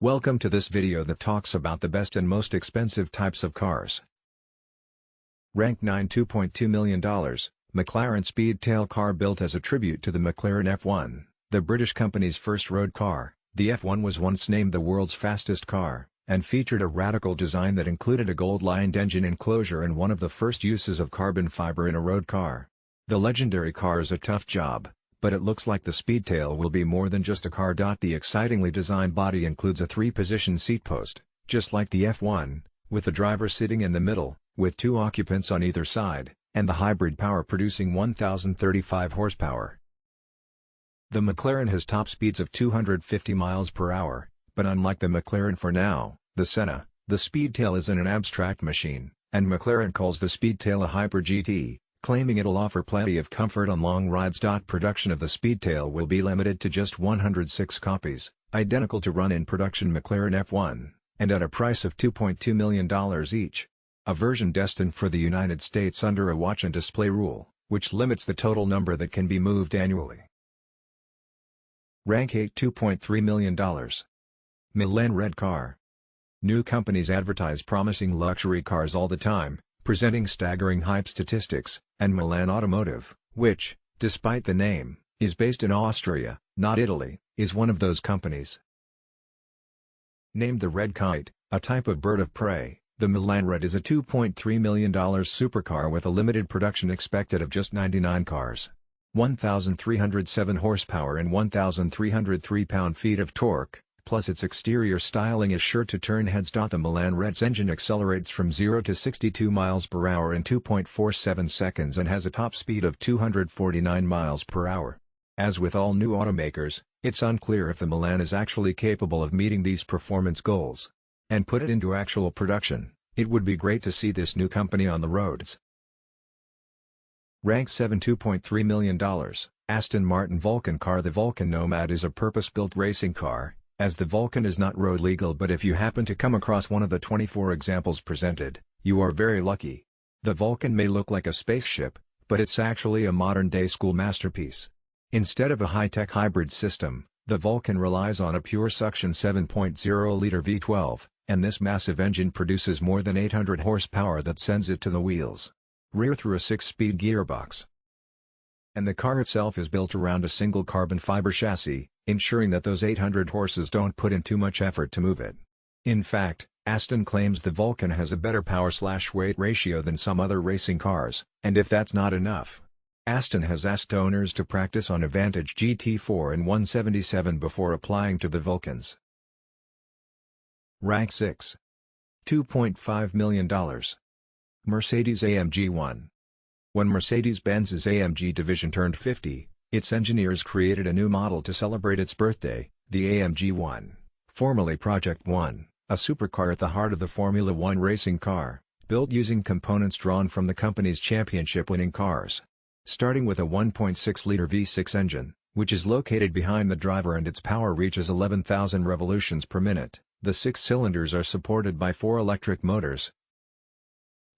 Welcome to this video that talks about the best and most expensive types of cars. Rank 9 $2.2 million, McLaren Speedtail Car. Built as a tribute to the McLaren F1, the British company's first road car, the F1 was once named the world's fastest car, and featured a radical design that included a gold-lined engine enclosure and one of the first uses of carbon fiber in a road car. The legendary car is a tough job, but it looks like the Speedtail will be more than just a car. The excitingly designed body includes a 3-position seat post, just like the F1, with the driver sitting in the middle, with 2 occupants on either side, and the hybrid power producing 1,035 horsepower. The McLaren has top speeds of 250 miles per hour, but unlike the McLaren for now, the Senna, the Speedtail isn't an abstract machine, and McLaren calls the Speedtail a Hyper GT, claiming it'll offer plenty of comfort on long rides. Production of the Speedtail will be limited to just 106 copies, identical to run-in production McLaren F1, and at a price of $2.2 million each. A version destined for the United States under a watch and display rule, which limits the total number that can be moved annually. Rank 8 $2.3 million. Milan Red Car. New companies advertise promising luxury cars all the time, presenting staggering hype statistics, and Milan Automotive, which, despite the name, is based in Austria, not Italy, is one of those companies. Named the Red Kite, a type of bird of prey, the Milan Red is a $2.3 million supercar with a limited production expected of just 99 cars. 1,307 horsepower and 1,303 pound-feet of torque, plus its exterior styling is sure to turn heads. The Milan Red's engine accelerates from 0 to 62 miles per hour in 2.47 seconds and has a top speed of 249 miles per hour. As with all new automakers, it's unclear if the Milan is actually capable of meeting these performance goals. And put it into actual production, it would be great to see this new company on the roads. Rank 7 $2.3 million, Aston Martin Vulcan Car. The Vulcan Nomad is a purpose-built racing car, as the Vulcan is not road legal, but if you happen to come across one of the 24 examples presented, you are very lucky. The Vulcan may look like a spaceship, but it's actually a modern-day school masterpiece. Instead of a high-tech hybrid system, the Vulcan relies on a pure suction 7.0-liter V12, and this massive engine produces more than 800 horsepower that sends it to the wheels. Rear through a 6-speed gearbox. And the car itself is built around a single carbon fiber chassis, ensuring that those 800 horses don't put in too much effort to move it. In fact, Aston claims the Vulcan has a better power/weight ratio than some other racing cars, and if that's not enough, Aston has asked owners to practice on a Vantage GT4 and 177 before applying to the Vulcans. Rank 6. $2.5 million. Mercedes Amg One. When Mercedes-Benz's AMG division turned 50, its engineers created a new model to celebrate its birthday, the Amg One, formerly Project One, a supercar at the heart of the Formula One racing car, built using components drawn from the company's championship-winning cars. Starting with a 1.6-liter V6 engine, which is located behind the driver and its power reaches 11,000 revolutions per minute, the 6 cylinders are supported by 4 electric motors.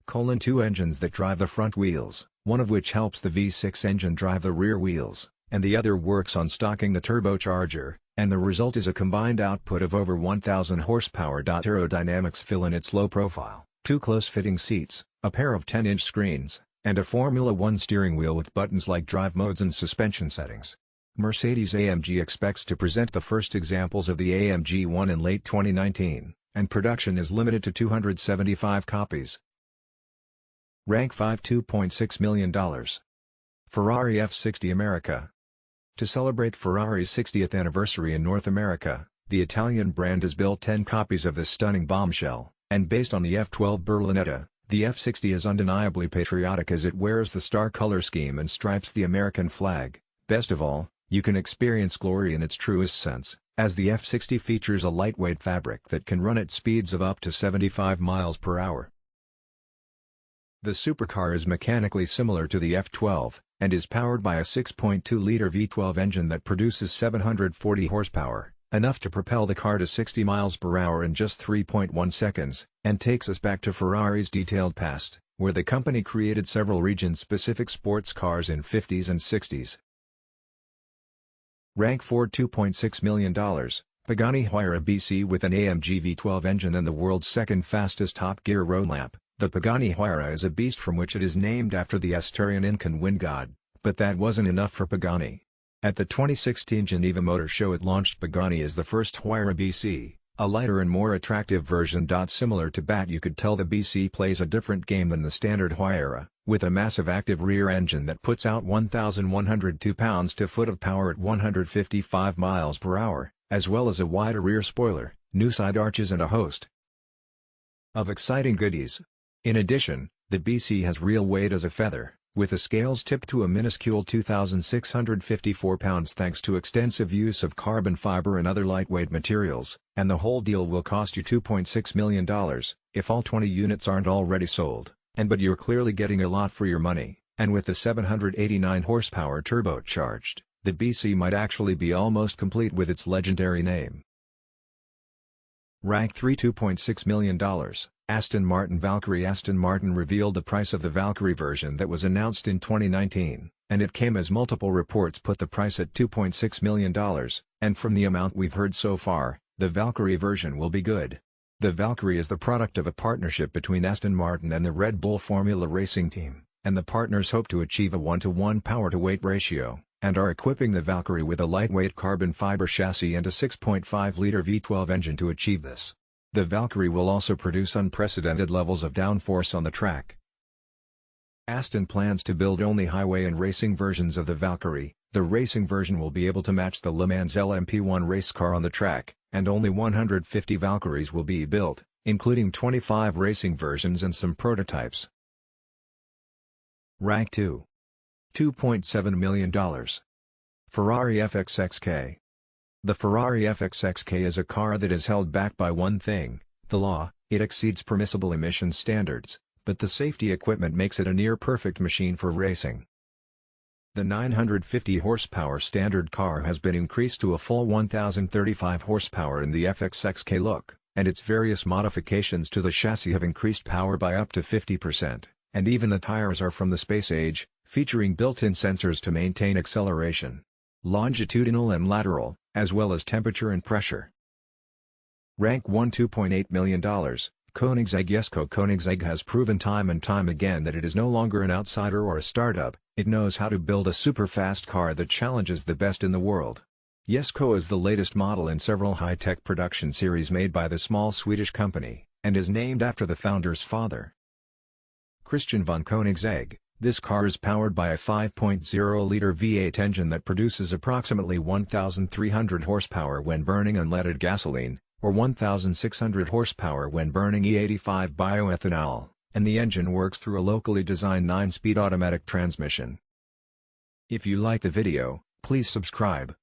2 engines that drive the front wheels, one of which helps the V6 engine drive the rear wheels, and the other works on stocking the turbocharger, and the result is a combined output of over 1,000 horsepower. Aerodynamics fill in its low profile, 2 close-fitting seats, a pair of 10-inch screens, and a Formula One steering wheel with buttons like drive modes and suspension settings. Mercedes-AMG expects to present the first examples of the Amg One in late 2019, and production is limited to 275 copies. Rank 5 $2.6 million. Ferrari F60 America. To celebrate Ferrari's 60th anniversary in North America, the Italian brand has built 10 copies of this stunning bombshell, and based on the F12 Berlinetta, the F60 is undeniably patriotic as it wears the star color scheme and stripes the American flag. Best of all, you can experience glory in its truest sense, as the F60 features a lightweight fabric that can run at speeds of up to 75 miles per hour. The supercar is mechanically similar to the F12, and is powered by a 6.2-liter V12 engine that produces 740 horsepower, enough to propel the car to 60 miles per hour in just 3.1 seconds, and takes us back to Ferrari's detailed past, where the company created several region-specific sports cars in 50s and 60s. Rank 4 $2.6 million, Pagani Huayra Bc with an AMG V12 engine and the world's second fastest top gear road lap. The Pagani Huayra is a beast from which it is named after the Asturian Incan wind god, but that wasn't enough for Pagani. At the 2016 Geneva Motor Show it launched Pagani as the first Huayra Bc, a lighter and more attractive version. Similar to BAT, you could tell the BC plays a different game than the standard Huayra, with a massive active rear engine that puts out 1,102 pounds-to-foot of power at 155 miles per hour. As well as a wider rear spoiler, new side arches and a host of exciting goodies. In addition, the BC has real weight as a feather, with the scales tipped to a minuscule 2,654 pounds thanks to extensive use of carbon fiber and other lightweight materials, and the whole deal will cost you $2.6 million, if all 20 units aren't already sold, but you're clearly getting a lot for your money, and with the 789 horsepower turbocharged, the BC might actually be almost complete with its legendary name. Rank 3 $2.6 million, Aston Martin Valkyrie. Aston Martin revealed the price of the Valkyrie version that was announced in 2019, and it came as multiple reports put the price at $2.6 million, and from the amount we've heard so far, the Valkyrie version will be good. The Valkyrie is the product of a partnership between Aston Martin and the Red Bull Formula Racing team, and the partners hope to achieve a 1-to-1 power-to-weight ratio, and are equipping the Valkyrie with a lightweight carbon fiber chassis and a 6.5-liter V12 engine to achieve this. The Valkyrie will also produce unprecedented levels of downforce on the track. Aston plans to build only highway and racing versions of the Valkyrie. The racing version will be able to match the Le Mans LMP1 race car on the track, and only 150 Valkyries will be built, including 25 racing versions and some prototypes. Rank 2. $2.7 million. Ferrari F60. The Ferrari F60 is a car that is held back by one thing, the law. It exceeds permissible emissions standards, but the safety equipment makes it a near-perfect machine for racing. The 950 horsepower standard car has been increased to a full 1,035 horsepower in the F60 look, and its various modifications to the chassis have increased power by up to 50%, and even the tires are from the space age, featuring built-in sensors to maintain acceleration, longitudinal and lateral, as well as temperature and pressure. Rank 1 $2.8 million, Koenigsegg. Koenigsegg has proven time and time again that it is no longer an outsider or a startup. It knows how to build a super-fast car that challenges the best in the world. Jesko is the latest model in several high-tech production series made by the small Swedish company, and is named after the founder's father, Christian von Koenigsegg. This car is powered by a 5.0-liter V8 engine that produces approximately 1,300 horsepower when burning unleaded gasoline, or 1,600 horsepower when burning E85 bioethanol, and the engine works through a locally designed 9-speed automatic transmission. If you like the video, please subscribe.